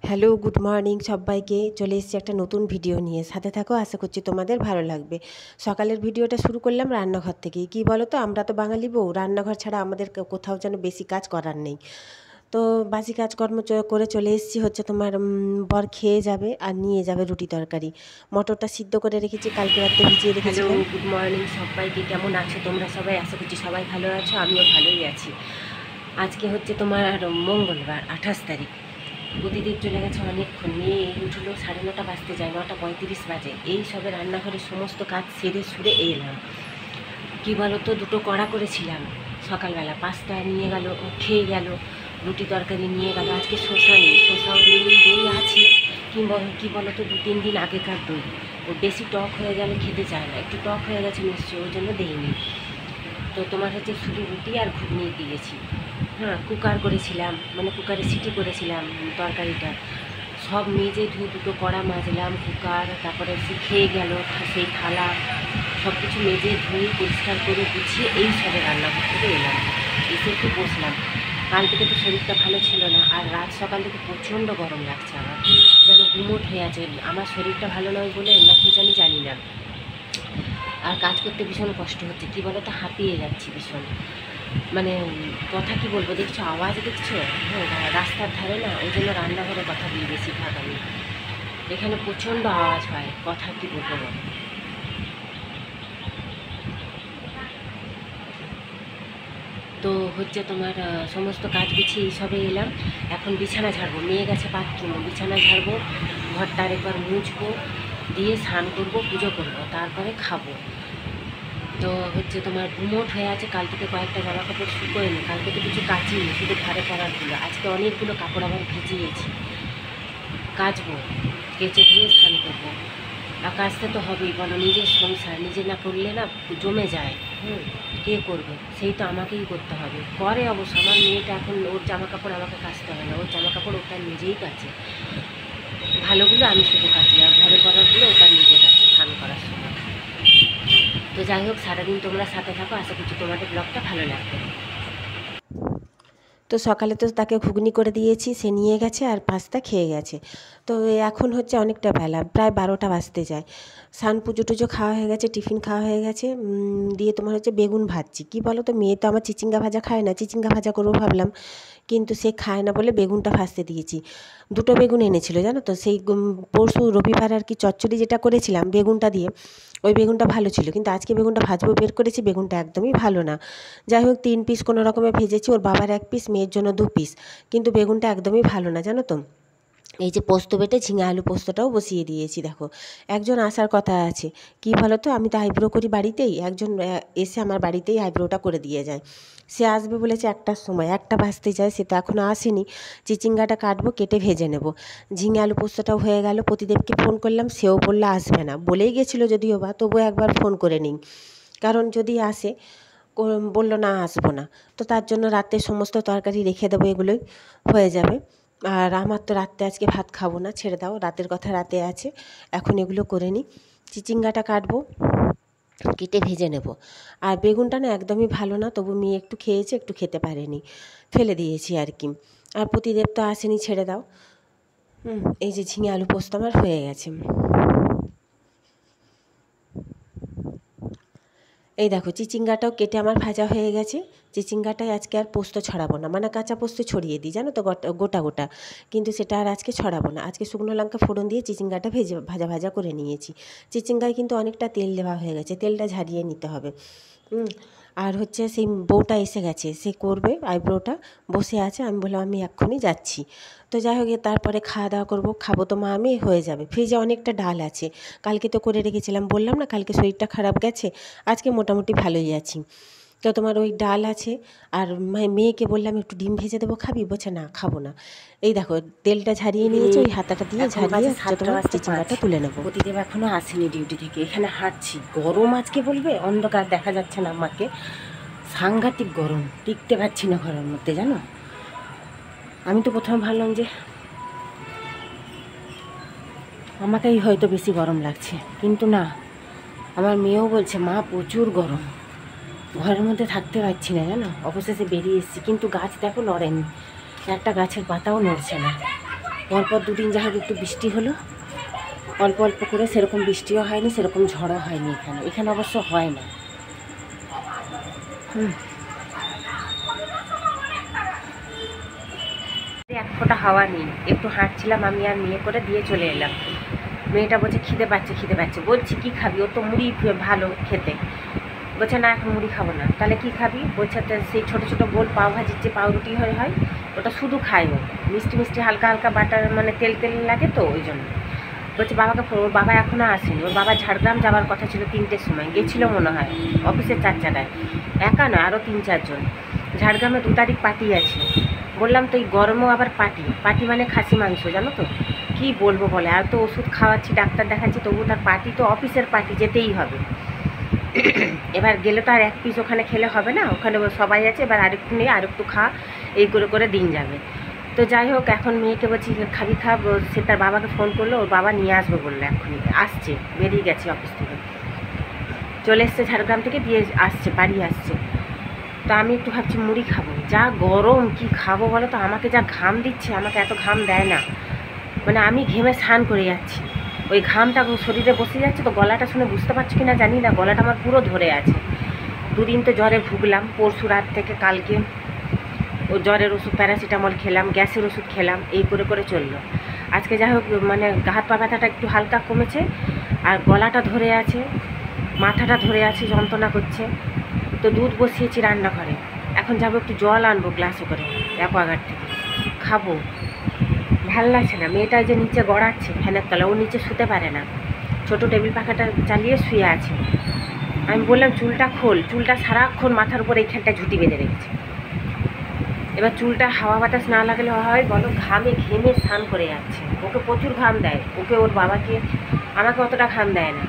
Hello, good morning সবাইকে। চলে এসেছি একটা নতুন ভিডিও নিয়ে। সাথে থাকো, আশা করছি তোমাদের ভালো লাগবে। সকালের ভিডিওটা শুরু করলাম রান্নাঘর থেকেই। কী বলো তো, আমরা তো বাঙালি বউ, রান্নাঘর ছাড়া আমাদের কোথাও যেন বেশি কাজ করার নেই। তো বাসি কাজকর্ম করে চলে এসেছি। হচ্ছে তোমার বর খেয়ে যাবে আর নিয়ে যাবে রুটি তরকারি। মটরটা সিদ্ধ করে রেখেছি, কালকে রাতে ভিজিয়ে রেখেছিলাম। হ্যালো, গুড মর্নিং সবাইকে। কেমন আছো তোমরা সবাই? আশা করছি সবাই ভালো আছো, আমিও ভালোই আছি। আজকে হচ্ছে তোমার মঙ্গলবার, 28 তারিখ। প্রতিদিন চলে গেছে অনেকক্ষণ, মেয়ে উঠলো 9:30 বাজতে যায়, 9:35 বাজে। এই সবে রান্নাঘরের সমস্ত কাজ সেরে সুরে এলাম। কী বলো তো, দুটো কড়া করেছিলাম সকালবেলা, পাস্তা নিয়ে গেল, খেয়ে গেল, রুটি তরকারি নিয়ে গেল। আজকে শসা নেই, শসাও দই আছে, কী বলো তো, 2-3 দিন আগেকার দই। ও বেশি টক হয়ে গেলে খেতে চায় না, একটু টক হয়ে গেছে নিশ্চয়ই, ওই জন্য দেইনি। তো তোমার হচ্ছে শুধু রুটি আর ঘুগনি দিয়েছি। হ্যাঁ, কুকার করেছিলাম, মানে কুকারে সিটি করেছিলাম তরকারিটা। সব মেজে ধুয়ে দুটো কড়া মাজলাম, কুকার, তারপরে সে খেয়ে গেল সেই থালা, সব কিছু মেজে ধুয়ে পরিষ্কার করে গুছিয়ে এই সবে রান্নাঘর থেকে এলাম। এসে একটু বসলাম। কাল থেকে তো শরীরটা ভালো ছিল না, আর রাত সকাল থেকে প্রচণ্ড গরম লাগছে, আমার যেন গুমোট হয়ে আছে। আমার শরীরটা ভালো নয় বলে না কি জানি না, আর কাজ করতে ভীষণ কষ্ট হচ্ছে। কী বলো তো, হাঁপিয়ে যাচ্ছি ভীষণ। মানে কথা কি বলবো, দেখছো আওয়াজ দেখছো? হ্যাঁ, রাস্তার ধারে না, ওই জন্য রান্নাঘরে কথা বলি বেশিরভাগ আমি। এখানে প্রচণ্ড আওয়াজ হয়, কথা কি বলবো বলো। তো হচ্ছে তোমার সমস্ত কাজ গুছিয়ে এইসবে এলাম। এখন বিছানা ঝাড়বো, মেয়ে গেছে বাথরুমে, বিছানা ঝাড়বো, ঘরটা আরেকবার মুছবো, দিয়ে স্নান করবো, পুজো করবো, তারপরে খাবো। তো হচ্ছে তোমার গুমোট হয়ে আছে। কাল থেকে কয়েকটা জামা কাপড় শুকোয়নি, কালকে তো কিছু কাচিনি, শুধু ঘরে পরারগুলো। আজকে অনেকগুলো কাপড় আবার ভিজিয়েছি, কাচবো, কেচে ধুয়ে স্নান করবো। আর কাচতে তো হবেই বলো, নিজের সংসার নিজে না করলে না জমে যায়। কে করবে? সেই তো আমাকেই করতে হবে। করে অবশ্য আমার মেয়েটা, এখন ওর জামা কাপড় আমাকে কাচতে হয় না, ওর জামা কাপড় ওটা নিজেই কাচে। ভালোগুলো আমি শুধু কাচি, আর ঘরে পরারগুলো ওটা নিজে কাচে স্নান করার সময়। তো যাই হোক, সারাদিন তোমরা সাথে থাকো, আশা করছি তোমাদের ব্লগটা ভালো লাগবে। তো সকালে তো তাকে ঘুগনি করে দিয়েছি, সে নিয়ে গেছে আর পাস্তা খেয়ে গেছে। তো এখন হচ্ছে অনেকটা বেলা, প্রায় 12টা বাজতে যায়। স্নান পুজো টুজো খাওয়া হয়ে গেছে, টিফিন খাওয়া হয়ে গেছে। দিয়ে তোমার হচ্ছে বেগুন ভাজছি। কী বলো তো, মেয়ে তো আমার চিচিঙ্গা ভাজা খায় না, চিচিঙ্গা ভাজা করবো ভাবলাম, কিন্তু সে খায় না বলে বেগুনটা ভাজতে দিয়েছি। দুটো বেগুন এনেছিল জানো তো, সেই পরশু রবিবার আর কি চচ্চড়ি যেটা করেছিলাম বেগুনটা দিয়ে, ওই বেগুনটা ভালো ছিল, কিন্তু আজকে বেগুনটা ভাজবো বের করেছি, বেগুনটা একদমই ভালো না। যাই হোক, 3 পিস কোনো রকমে ভেজেছি, ওর বাবার 1 পিস, মেয়ের জন্য 2 পিস, কিন্তু বেগুনটা একদমই ভালো না জানো তো। এই যে পোস্ত বেটে ঝিঙে আলু পোস্তটাও বসিয়ে দিয়েছি। দেখো, একজন আসার কথা আছে। কী বলো তো, আমি তো আইব্রো করি বাড়িতেই, একজন এসে আমার বাড়িতেই আইব্রোটা করে দিয়ে যায়। সে আসবে বলেছে 1টার সময়, 1টা বাজতে যায়, সে তো এখনও আসেনি। চিচিঙ্গাটা কাটবো, কেটে ভেজে নেব। ঝিঙে আলু পোস্তটাও হয়ে গেল। প্রতিদেবকে ফোন করলাম, সেও বললো আসবে না, বলেই গেছিলো যদিও বা, তবুও একবার ফোন করে নিই, কারণ যদি আসে। বললো না আসবো না। তো তার জন্য রাতে সমস্ত তরকারি রেখে দেবো, এগুলোই হয়ে যাবে। আর আমার তো রাত্রে আজকে ভাত খাবো না, ছেড়ে দাও, রাতের কথা রাতে আছে, এখন এগুলো করে নিই। চিচিঙ্গাটা কাটবো, কেটে ভেজে নেব। আর বেগুনটা না একদমই ভালো না, তবু মেয়ে একটু খেয়েছে, একটু খেতে পারেনি, ফেলে দিয়েছি আর কি। আর প্রতিদেব তো আসেনি, ছেড়ে দাও। এই যে ঝিঙে আলু পোস্ত আমার হয়ে গেছে। এই দেখো, চিচিঙ্গাটাও কেটে আমার ভাজা হয়ে গেছে। চিচিঙ্গাটায় আজকে আর পোস্ত ছড়াবো না, মানে কাঁচা পোস্ত ছড়িয়ে দিই জানো তো, গোটা গোটা, কিন্তু সেটা আর আজকে ছড়াবো না। আজকে শুকনো লঙ্কা ফোড়ন দিয়ে চিচিঙ্গাটা ভাজা ভাজা করে নিয়েছি। চিচিঙ্গায় কিন্তু অনেকটা তেল দেওয়া হয়ে গেছে, তেলটা ঝারিয়ে নিতে হবে। আর হচ্ছে সেই বউটা এসে গেছে, সে করবে আইব্রোটা, বসে আছে। আমি বললাম আমি এক্ষুনি যাচ্ছি। তো যাই হোক, তারপরে খাওয়া দাওয়া করবো, খাবো তো মা আমি, হয়ে যাবে। ফ্রিজে অনেকটা ডাল আছে, কালকে তো করে রেখেছিলাম, বললাম না কালকে শরীরটা খারাপ গেছে, আজকে মোটামুটি ভালোই আছি। তো তোমার ওই ডাল আছে। আর মেয়েকে বললাম একটু ডিম ভেজে দেবো, খাবি? বলছে না, খাবো না। এই দেখো, তেলটা ঝারিয়ে নিয়েছে, ওই হাতাটা দিয়ে ঝারিয়ে তোমার চিচিঙ্গাটা তুলে নেবো। প্রতিদেব এখনও আসেনি ডিউটি থেকে, এখানে হাঁটছি, গরম আজকে বলবে, অন্ধকার দেখা যাচ্ছে না আমাকে, সাংঘাতিক গরম, টিকতে পারছি না ঘরের মধ্যে জানো। আমি তো প্রথমে ভাবলাম যে আমাকেই হয়তো বেশি গরম লাগছে, কিন্তু না, আমার মেয়েও বলছে মা প্রচুর গরম, ঘরের মধ্যে থাকতে পারছি না জানো। অবশেষে বেরিয়ে এসেছি, কিন্তু গাছ দেখো নড়েনি, একটা গাছের পাতাও নড়ছে না। পরপর দুদিন যা হোক একটু বৃষ্টি হলো, অল্প অল্প করে, সেরকম বৃষ্টিও হয়নি, সেরকম ঝড়ও হয়নি। এখানে অবশ্য হয় না। এক ফোঁটা হাওয়া নেই। একটু হাঁটছিলাম আমি আর মেয়ে করে, দিয়ে চলে এলাম। মেয়েটা বলছে খিদে পাচ্ছে। বলছি কি খাবি? ও তো মুড়ি ভালো খেতে। বলছে না এখন মুড়ি খাবো না। তাহলে কি খাবি? বলছে সেই ছোটো ছোটো গোল পাওভাজির যে পাউরুটি হয় ওটা শুধু খায় ও। মিষ্টি হালকা হালকা বাটার, মানে তেল লাগে তো, ওই জন্য। বলছে বাবাকে, ওর বাবা এখনও আসেনি। ওর বাবা ঝাড়গ্রাম যাওয়ার কথা ছিল 3টের সময়, গেছিলো মনে হয় অফিসের 4 জায়গায়। একা নয়, আরও 3-4 জন। ঝাড়গ্রামে 2 তারিখ পার্টি আছে। বললাম তো এই গরমও আবার পার্টি মানে খাসি মাংস, জানো তো। কি বলবো বলে, আর তো ওষুধ খাওয়াচ্ছি, ডাক্তার দেখাচ্ছি, তবু তার পার্টি তো অফিসের পার্টি, যেতেই হবে। এবার গেলে তো আর 1 পিস ওখানে খেলে হবে না, ওখানে সবাই আছে, এবার আরেকটু নিয়ে আরেকটু খা, এই করে দিন যাবে। তো যাই হোক, এখন মেয়েকে বলছি খাবি খাব। সে তার বাবাকে ফোন করলো, ওর বাবা নিয়ে আসবে বললো, এখনই আসছে, বেরিয়ে গেছে অফিস থেকে, চলে এসছে ঝাড়গ্রাম থেকে, দিয়ে আসছে, বাড়ি আসছে। তো আমি একটু ভাবছি মুড়ি খাবো। যা গরম, কি খাবো বলো তো। আমাকে যা ঘাম দিচ্ছে, আমাকে এত ঘাম দেয় না, মানে আমি ঘেমে স্নান করে যাচ্ছি। ওই ঘামটা শরীরে বসে যাচ্ছে, তো গলাটা শুনে বুঝতে পারছি কি না জানি না, গলাটা আমার পুরো ধরে আছে। 2 দিন তো জ্বরে ভুগলাম, পরশু রাত থেকে কালকে ও জ্বরের ওষুধ, প্যারাসিটামল খেলাম, গ্যাসের ওষুধ খেলাম, এই করে চললো। আজকে যাই হোক, মানে হাত পা ব্যথাটা একটু হালকা কমেছে, আর গলাটা ধরে আছে, মাথাটা ধরে আছে, যন্ত্রণা করছে। তো দুধ বসিয়েছি রান্নাঘরে, এখন যাবো একটু জল আনবো গ্লাসে করে অ্যাকোয়াগার্ড থেকে, খাবো। ভাল লাগছে না। মেয়েটা যে নিচে গড়াচ্ছে ফ্যানের তলা, ও নিচে শুতে পারে না, ছোটো টেবিল পাখাটা চালিয়ে শুয়ে আছে। আমি বললাম চুলটা খোল, চুলটা সারাক্ষণ মাথার উপর এইখানটা ঝুঁটি বেঁধে রেখেছে। এবার চুলটা হাওয়া বাতাস না লাগলে হয় বলো, ঘেমে স্নান করে যাচ্ছে। ওকে প্রচুর ঘাম দেয়, ওকে ওর বাবাকে, আমাকে অতটা ঘাম দেয় না।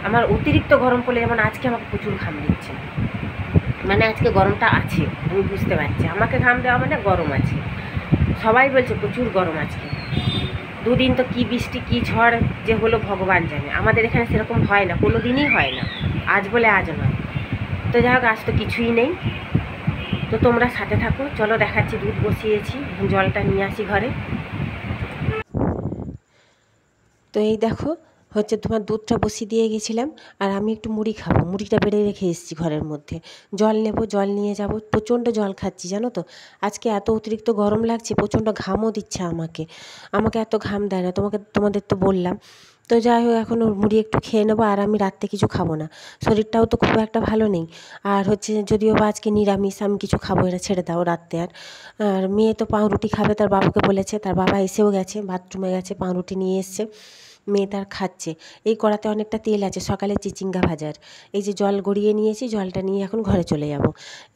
আমার অতিরিক্ত গরম পড়লে, যেমন আজকে আমাকে প্রচুর ঘাম দিচ্ছে, মানে আজকে গরমটা আছে, আমি বুঝতে পারছি। আমাকে ঘাম দেওয়া মানে গরম আছে। সবাই বলছে প্রচুর গরম আজকে। 2 দিন তো কি বৃষ্টি কি ঝড় যে হলো ভগবান জানে। আমাদের এখানে সেরকম হয় না, কোনো দিনই হয় না, আজ বলে আজ নয়। তো যাই হোক, আজ তো কিছুই নেই। তো তোমরা সাথে থাকো, চলো দেখাচ্ছি। দুধ বসিয়েছি, জলটা নিয়ে আসি ঘরে। তো এই দেখো, তোমার দুধটা বসিয়ে দিয়ে গেছিলাম, আর আমি একটু মুড়ি খাবো। মুড়িটা বেড়ে রেখে এসেছি ঘরের মধ্যে। জল নেব, জল নিয়ে যাব। প্রচণ্ড জল খাচ্ছি জানো তো। আজকে এত অতিরিক্ত গরম লাগছে, প্রচণ্ড ঘামও দিচ্ছে আমাকে এত ঘাম দেয় না, তোমাদের তো বললাম। তো যাই হোক, এখন ওর মুড়ি একটু খেয়ে নেবো, আর আমি রাত্রে কিছু খাবো না। শরীরটাও তো খুব একটা ভালো নেই। আর যদিও বা আজকে নিরামিষ, আমি কিছু খাবো, এটা ছেড়ে দাও রাত্রে। আর মেয়ে তো পাউরুটি খাবে, তার বাবাকে বলেছে, তার বাবা এসেও গেছে, বাথরুমে গেছে, পাউরুটি নিয়ে এসছে। মেয়ে তার খাচ্ছে। এই কড়াতে অনেকটা তেল আছে, সকালে চিচিঙ্গা ভাজার। এই যে জল গড়িয়ে নিয়েছি, জলটা নিয়ে এখন ঘরে চলে যাব।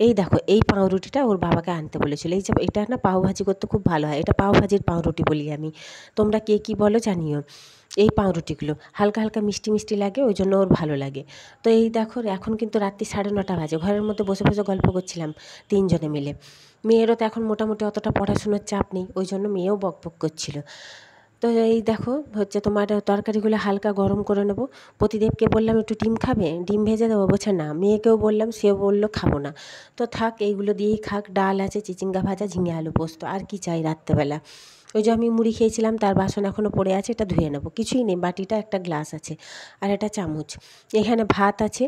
এই দেখো, এই পাউরুটিটা ওর বাবাকে আনতে বলেছিল। এই যে এটা না, পাউভাজি করতে খুব ভালো হয়, এটা পাউভাজির পাউরুটি বলি আমি। তোমরা কে কী বলো জানিও। এই পাউরুটিগুলো হালকা হালকা মিষ্টি লাগে, ওই জন্য ওর ভালো লাগে। তো এই দেখো, এখন কিন্তু রাত্রি 9:30 বাজে। ঘরের মধ্যে বসে গল্প করছিলাম 3 জনে মিলে। মেয়েরও তো এখন মোটামুটি অতটা পড়াশুনোর চাপ নেই, ওই জন্য মেয়েও বকবক করছিল। তো এই দেখো, তোমার তরকারিগুলো হালকা গরম করে নেবো। প্রতিদেবকে বললাম একটু ডিম খাবে, ডিম ভেজে দেবো, বলছে না। মেয়েকেও বললাম, সেও বললো খাবো না। তো থাক, এইগুলো দিয়েই খাক। ডাল আছে, চিচিঙ্গা ভাজা, ঝিঙে আলু পোস্ত, আর কি চাই রাত্রেবেলা। ওই যে আমি মুড়ি খেয়েছিলাম, তার বাসন এখনও পড়ে আছে, এটা ধুয়ে নেবো। কিছুই নেই, বাটিটা একটা গ্লাস আছে, আর একটা চামচ। এখানে ভাত আছে,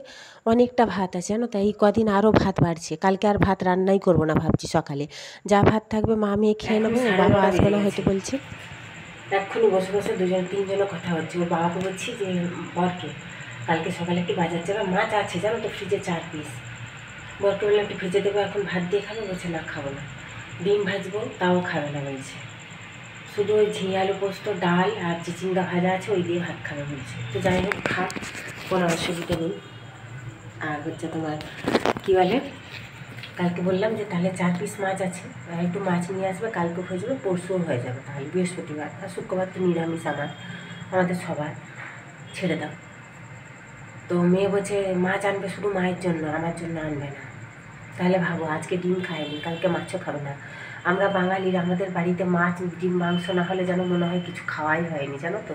অনেকটা ভাত আছে জানো তো। এই কদিন আরও ভাত বাড়ছে। কালকে আর ভাত রান্নাই করবো না ভাবছি, সকালে যা ভাত থাকবে মা মেয়ে খেয়ে নেবো। বাবা আসবে না হয়তো বলছে। এক্ষুনি বসে 2-3 কথা হচ্ছে। ওর বাবাকে বলছি যে বরকে, কালকে সকালে একটু বাজার যাবে, মাছ আছে জানো তো ফ্রিজে 4 পিস। বরকে বললাম একটু ভেজে দেবো, এখন ভাত দিয়ে খাবে, বলছে না খাবো না। ডিম ভাজবো, তাও খাবে না বলছে। শুধু ওই ঝিঙে আলু পোস্ত, ডাল আর চিচিঙ্গা ভাজা আছে, ওই দিয়ে ভাত খাবে বলছে। তো যাই হোক, খাক, কোনো অসুবিধা নেই। আর তোমার কী বলে, কালকে বললাম যে তাহলে 4 পিস মাছ আছে, একটু মাছ নিয়ে আসবে, কালকে হয়ে যাবে, পরশুও হয়ে যাবে, তাহলে বৃহস্পতিবার। আর শুক্রবার তো নিরামিষ আমাদের সবার, ছেড়ে দাও। তো মেয়ে বলছে মাছ আনবে শুধু মায়ের জন্য, আমার জন্য আনবে না। তাহলে ভাবো, আজকে ডিম খায়নি, কালকে মাছও খাবে না। আমরা বাঙালির, আমাদের বাড়িতে মাছ ডিম মাংস না হলে যেন মনে হয় কিছু খাওয়াই হয়নি জানো তো।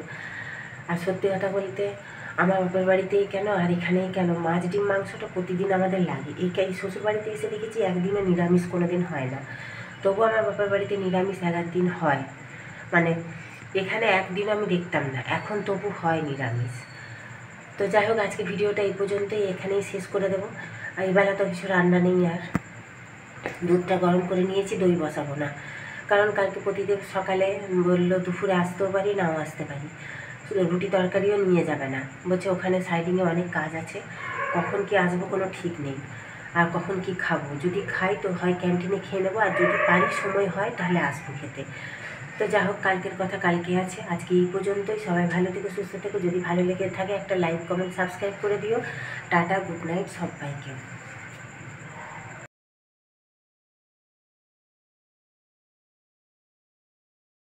আর সত্যি কথা বলতে, আমার বাপের বাড়িতেই কেন আর এখানেই কেন, মাছ ডিম মাংসটা প্রতিদিন আমাদের লাগে। এই শ্বশুর বাড়িতে এসে দেখেছি একদিনও নিরামিষ কোনো দিন হয় না। তবু আমার বাপের বাড়িতে নিরামিষ 1 দিন হয়। মানে এখানে একদিন আমি দেখতাম না, এখন তবু হয় নিরামিষ। তো যাই হোক, আজকে ভিডিওটা এই পর্যন্তই, এখানেই শেষ করে দেবো। আর এই বেলা তো কিছু রান্না নেই, আর দুধটা গরম করে নিয়েছি, দই বসাবো না, কারণ কালকে প্রতিদিন সকালে বললো দুপুরে আসতেও পারি নাও আসতে পারি, রুটি তরকারিও নিয়ে যাবে না, বলছে ওখানে সাইডিংয়ে অনেক কাজ আছে, কখন কি আসবো কোনো ঠিক নেই, আর কখন কি খাবো, যদি খাই তো হয় ক্যান্টিনে খেয়ে নেবো, আর যদি পারি সময় হয় তাহলে আসবো খেতে। তো যাই হোক, কালকের কথা কালকে আছে, আজকে এই পর্যন্তই। সবাই ভালো থেকো, সুস্থ থেকো, যদি ভালো লেগে থাকে একটা লাইক কমেন্ট সাবস্ক্রাইব করে দিও। টাটা, গুড নাইট সবাইকে।